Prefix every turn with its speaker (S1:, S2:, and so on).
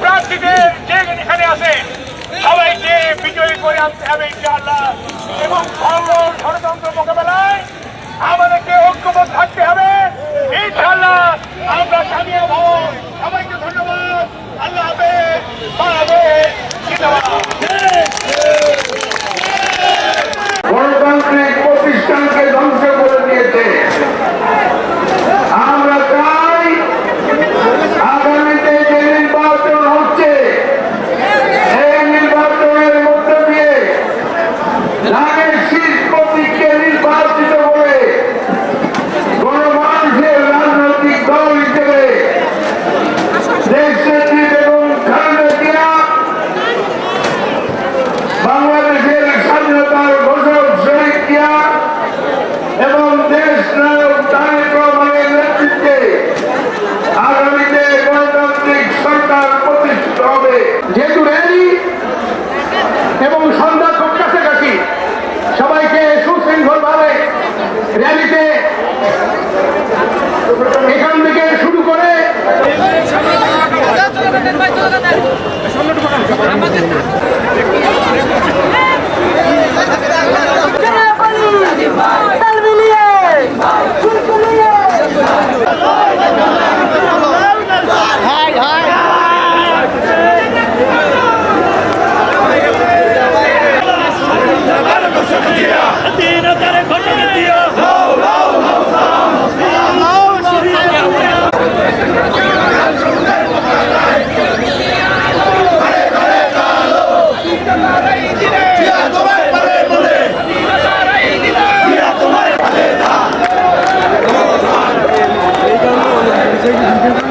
S1: প্রার্থীদের যে এখানে আছে সবাইকে বিজয়ী করে আনতে হবে ইনশাআল্লাহ। এবং সকল ষড়যন্ত্র মোকাবেলায় আমাদেরকে ঐক্যবদ্ধ থাকতে হবে ইনশাআল্লাহ। আমরা কামিয়াব হব। সবাইকে ধন্যবাদ। আল্লাহ হাফেজ। বাংলাদেশ জিন্দাবাদ।
S2: গণতান্ত্রিক প্রতিষ্ঠানকে ধ্বংস করে দিয়েছে। আমরা চাই আগামীতে যে নির্বাচন হচ্ছে এই নির্বাচনের মধ্য দিয়ে ধানের শীষ প্রতীককে নির্বাচিত করে গণমানুষের রাজনৈতিক দল হিসেবে দেশনেত্রী বেগম খালেদা জিয়া বাংলাদেশের স্বাধীনতার ঘোষক শহীদ জিয়া এবং দেশ নায়ক তারেক রহমানের নেতৃত্বে আগামীতে গণতান্ত্রিক সরকার প্রতিষ্ঠিত হবে। যেহেতু র্যালি এবং সন্ধ্যা খুব কাছাকাছি, সবাইকে সুশৃঙ্খলভাবে র্যালিতে এখান থেকে শুরু করে
S3: Thank you.